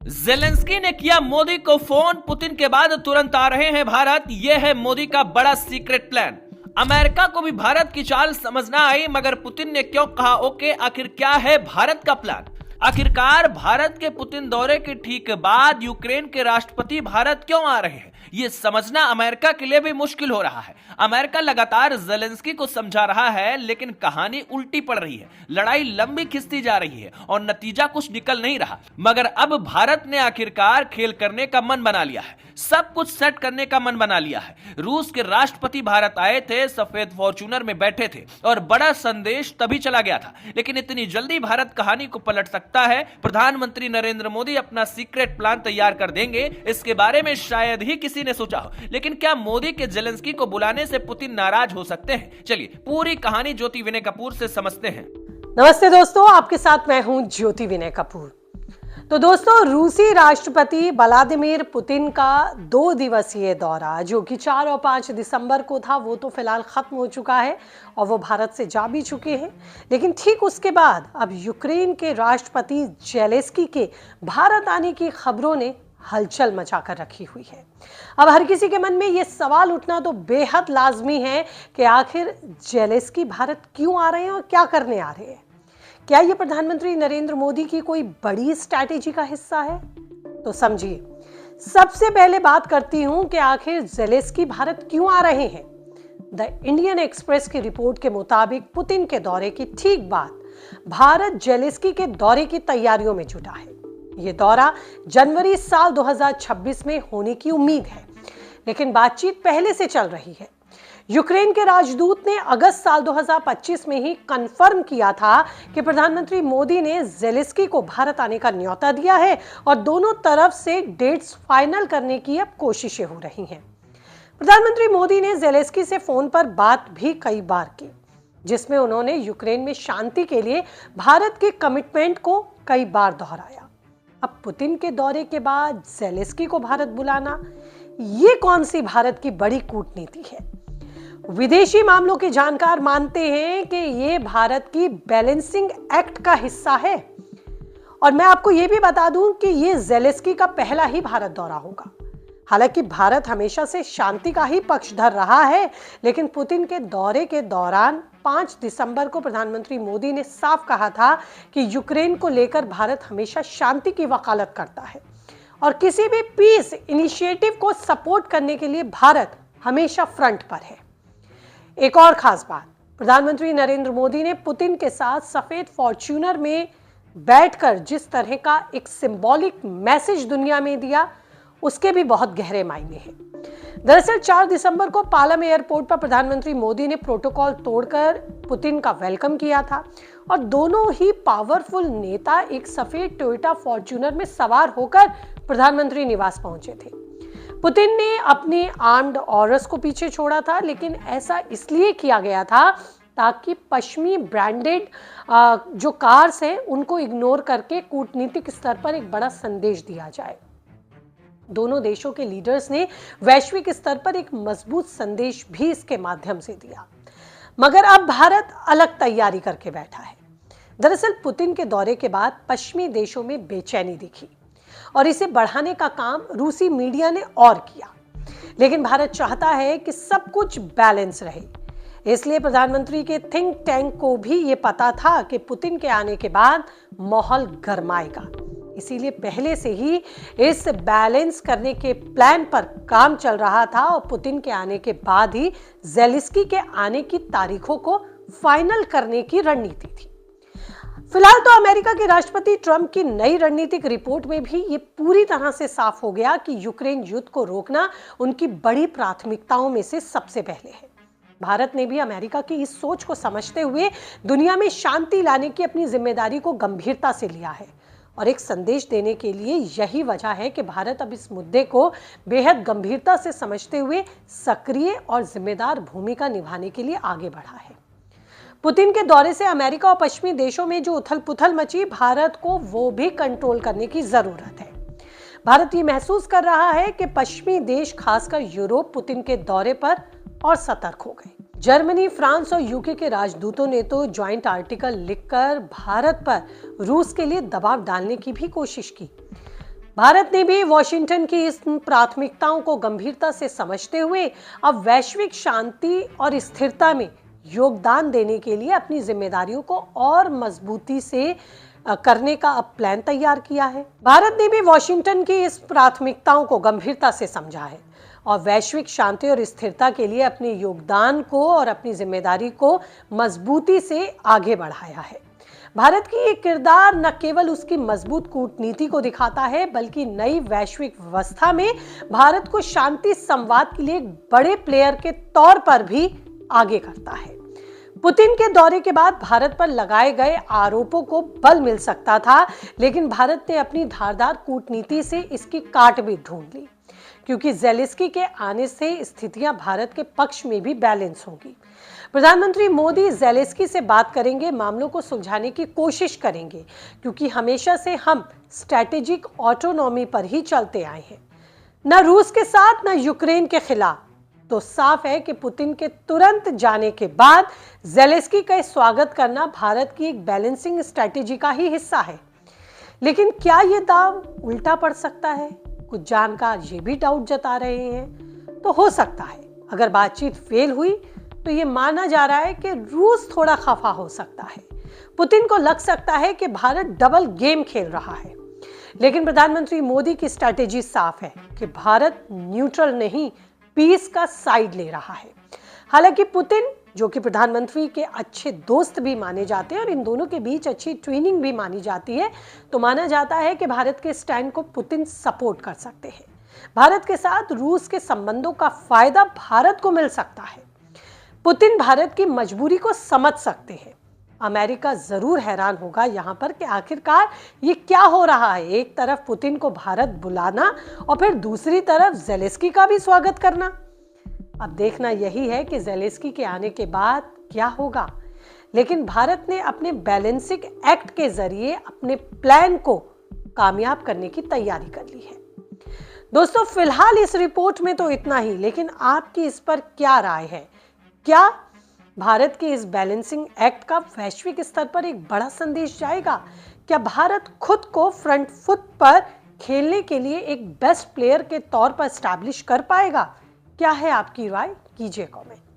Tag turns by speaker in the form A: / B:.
A: Zelensky ने किया मोदी को फोन, पुतिन के बाद तुरंत आ रहे हैं भारत। यह है मोदी का बड़ा सीक्रेट प्लान। अमेरिका को भी भारत की चाल समझ ना आई, मगर पुतिन ने क्यों कहा ओके? आखिर क्या है भारत का प्लान? आखिरकार भारत के पुतिन दौरे के ठीक बाद यूक्रेन के राष्ट्रपति भारत क्यों आ रहे हैं, ये समझना अमेरिका के लिए भी मुश्किल हो रहा है। अमेरिका लगातार जेलेंस्की को समझा रहा है, लेकिन कहानी उल्टी पड़ रही है। लड़ाई लंबी खिंचती जा रही है और नतीजा कुछ निकल नहीं रहा। मगर अब भारत ने आखिरकार खेल करने का मन बना लिया है, सब कुछ सेट करने का मन बना लिया है। रूस के राष्ट्रपति भारत आए थे, सफेद फॉर्च्यूनर में बैठे थे और बड़ा संदेश तभी चला गया था। लेकिन इतनी जल्दी भारत कहानी को पलट सकता है? प्रधानमंत्री नरेंद्र मोदी अपना सीक्रेट प्लान तैयार कर देंगे, इसके बारे में शायद ही किसी ने सोचा हो। लेकिन क्या मोदी के जेलेंस्की को बुलाने से पुतिन नाराज हो सकते हैं? चलिए पूरी कहानी ज्योति विनय कपूर से समझते हैं।
B: नमस्ते दोस्तों, आपके साथ मैं हूं ज्योति विनय कपूर। तो दोस्तों, रूसी राष्ट्रपति व्लादिमीर पुतिन का 2 दिवसीय दौरा जो कि 4 और 5 दिसंबर को था, वो तो फिलहाल खत्म हो चुका है और वो भारत से जा भी चुके हैं। लेकिन ठीक उसके बाद अब यूक्रेन के राष्ट्रपति जेलेंस्की के भारत आने की खबरों ने हलचल मचाकर रखी हुई है। अब हर किसी के मन में ये सवाल उठना तो बेहद लाजमी है कि आखिर जेलेंस्की भारत क्यों आ रहे हैं और क्या करने आ रहे हैं। क्या ये प्रधानमंत्री नरेंद्र मोदी की कोई बड़ी स्ट्रैटेजी का हिस्सा है? तो समझिए। सबसे पहले बात करती हूं कि आखिर जेलेंस्की भारत क्यों आ रहे हैं। द इंडियन एक्सप्रेस की रिपोर्ट के मुताबिक पुतिन के दौरे की ठीक बाद भारत जेलेंस्की के दौरे की तैयारियों में जुटा है। ये दौरा जनवरी साल 2026 में होने की उम्मीद है, लेकिन बातचीत पहले से चल रही है। यूक्रेन के राजदूत ने अगस्त साल 2025 में ही कंफर्म किया था कि प्रधानमंत्री मोदी ने जेलेंस्की को भारत आने का न्योता दिया है और दोनों तरफ से डेट्स फाइनल करने की अब कोशिशें हो रही हैं। प्रधानमंत्री मोदी ने जेलेंस्की से फोन पर बात भी कई बार की, जिसमें उन्होंने यूक्रेन में शांति के लिए भारत के कमिटमेंट को कई बार दोहराया। अब पुतिन के दौरे के बाद जेलेंस्की को भारत बुलाना, ये कौन सी भारत की बड़ी कूटनीति है? विदेशी मामलों के जानकार मानते हैं कि ये भारत की बैलेंसिंग एक्ट का हिस्सा है। और मैं आपको ये भी बता दूं कि ये जेलेंस्की का पहला ही भारत दौरा होगा। हालांकि भारत हमेशा से शांति का ही पक्षधर रहा है, लेकिन पुतिन के दौरे के दौरान 5 दिसंबर को प्रधानमंत्री मोदी ने साफ कहा था कि यूक्रेन को लेकर भारत हमेशा शांति की वकालत करता है और किसी भी पीस इनिशिएटिव को सपोर्ट करने के लिए भारत हमेशा फ्रंट पर है। एक और खास बात, प्रधानमंत्री नरेंद्र मोदी ने पुतिन के साथ सफेद फॉर्च्यूनर में बैठकर जिस तरह का एक सिंबॉलिक मैसेज दुनिया में दिया, उसके भी बहुत गहरे मायने हैं। दरअसल 4 दिसंबर को पालम एयरपोर्ट पर प्रधानमंत्री मोदी ने प्रोटोकॉल तोड़कर पुतिन का वेलकम किया था और दोनों ही पावरफुल नेता एक सफेद टोयोटा फॉर्च्यूनर में सवार होकर प्रधानमंत्री निवास पहुंचे थे। पुतिन ने अपने आर्म्ड ऑरस को पीछे छोड़ा था, लेकिन ऐसा इसलिए किया गया था ताकि पश्चिमी ब्रांडेड जो कार्स हैं उनको इग्नोर करके कूटनीतिक स्तर पर एक बड़ा संदेश दिया जाए। दोनों देशों के लीडर्स ने वैश्विक स्तर पर एक मजबूत संदेश भी इसके माध्यम से दिया। मगर अब भारत अलग तैयारी करके बैठा है। दरअसल पुतिन के दौरे के बाद पश्चिमी देशों में बेचैनी दिखी और इसे बढ़ाने का काम रूसी मीडिया ने और किया। लेकिन भारत चाहता है कि सब कुछ बैलेंस रहे, इसलिए प्रधानमंत्री के थिंक टैंक को भी ये पता था कि पुतिन के आने के बाद माहौल गरमाएगा। इसीलिए पहले से ही इस बैलेंस करने के प्लान पर काम चल रहा था और पुतिन के आने के बाद ही जेलेंस्की के आने की तारीखों को फाइनल करने की रणनीति थी। फिलहाल तो अमेरिका के राष्ट्रपति ट्रंप की नई रणनीतिक रिपोर्ट में भी ये पूरी तरह से साफ हो गया कि यूक्रेन युद्ध को रोकना उनकी बड़ी प्राथमिकताओं में से सबसे पहले है। भारत ने भी अमेरिका की इस सोच को समझते हुए दुनिया में शांति लाने की अपनी जिम्मेदारी को गंभीरता से लिया है और एक संदेश देने के लिए यही वजह है कि भारत अब इस मुद्दे को बेहद गंभीरता से समझते हुए सक्रिय और जिम्मेदार भूमिका निभाने के लिए आगे बढ़ा है। पुतिन के दौरे से अमेरिका और पश्चिमी देशों में जो उथल पुथल मची, भारत को वो भी कंट्रोल करने की जरूरत है। भारत ये महसूस कर रहा है कि पश्चिमी देश, खासकर यूरोप, पुतिन के दौरे पर और सतर्क हो गए। जर्मनी, फ्रांस और यूके के राजदूतों ने तो ज्वाइंट आर्टिकल लिखकर भारत पर रूस के लिए दबाव डालने की भी कोशिश की। भारत ने भी वॉशिंगटन की इस प्राथमिकताओं को गंभीरता से समझते हुए अब वैश्विक शांति और स्थिरता में योगदान देने के लिए अपनी जिम्मेदारियों को और मजबूती से करने का अब प्लान तैयार किया है। भारत ने भी वॉशिंगटन की इस प्राथमिकताओं को गंभीरता से समझा है और वैश्विक शांति और स्थिरता के लिए अपने योगदान को और अपनी जिम्मेदारी को मजबूती से आगे बढ़ाया है। भारत की ये किरदार न केवल उसकी मजबूत कूटनीति को दिखाता है, बल्कि नई वैश्विक व्यवस्था में भारत को शांति संवाद के लिए एक बड़े प्लेयर के तौर पर भी आगे करता है। पुतिन के दौरे के बाद भारत पर लगाए गए आरोपों को बल मिल सकता था, लेकिन भारत ने अपनी धारदार कूटनीति से इसकी काट भी ढूंढ ली, क्योंकि ज़ेलेंस्की के आने से स्थितियां भारत के पक्ष में भी बैलेंस होंगी। प्रधानमंत्री मोदी ज़ेलेंस्की से बात करेंगे, मामलों को सुलझाने की कोशिश करेंगे, क्योंकि हमेशा से हम स्ट्रैटेजिक ऑटोनॉमी पर ही चलते आए हैं, न रूस के साथ न यूक्रेन के खिलाफ। तो साफ है कि पुतिन के तुरंत जाने के बाद ज़ेलेंस्की का स्वागत करना भारत की एक बैलेंसिंग स्ट्रैटेजी का ही हिस्सा है। लेकिन क्या यह दांव उल्टा पड़ सकता है? कुछ जानकार ये भी डाउट जता रहे हैं। तो हो सकता है अगर बातचीत फेल हुई तो ये माना जा रहा है कि रूस थोड़ा खफा हो सकता है। पुतिन को लग सकता है कि भारत डबल गेम खेल रहा है। लेकिन प्रधानमंत्री मोदी की स्ट्रैटेजी साफ है कि भारत न्यूट्रल नहीं, पीस का साइड ले रहा है। हालांकि पुतिन, जो कि प्रधानमंत्री के अच्छे दोस्त भी माने जाते हैं और इन दोनों के बीच अच्छी ट्विनिंग भी मानी जाती है, तो माना जाता है कि भारत के स्टैंड को पुतिन सपोर्ट कर सकते हैं। भारत के साथ रूस के संबंधों का फायदा भारत को मिल सकता है। पुतिन भारत की मजबूरी को समझ सकते हैं। अमेरिका जरूर हैरान होगा यहाँ पर कि आखिरकार ये क्या हो रहा है। एक तरफ पुतिन को भारत बुलाना और फिर दूसरी तरफ ज़ेलेंस्की का भी स्वागत करना। अब देखना यही है कि ज़ेलेंस्की के आने के बाद क्या होगा। लेकिन भारत ने अपने बैलेंसिंग एक्ट के जरिए अपने प्लान को कामयाब करने की तैयारी कर ली है। दोस्तों, फिलहाल इस रिपोर्ट में तो इतना ही, लेकिन आपकी इस पर क्या राय है? क्या भारत के इस बैलेंसिंग एक्ट का वैश्विक स्तर पर एक बड़ा संदेश जाएगा? क्या भारत खुद को फ्रंट फुट पर खेलने के लिए एक बेस्ट प्लेयर के तौर पर स्टैब्लिश कर पाएगा? क्या है आपकी राय? कीजिए कमेंट।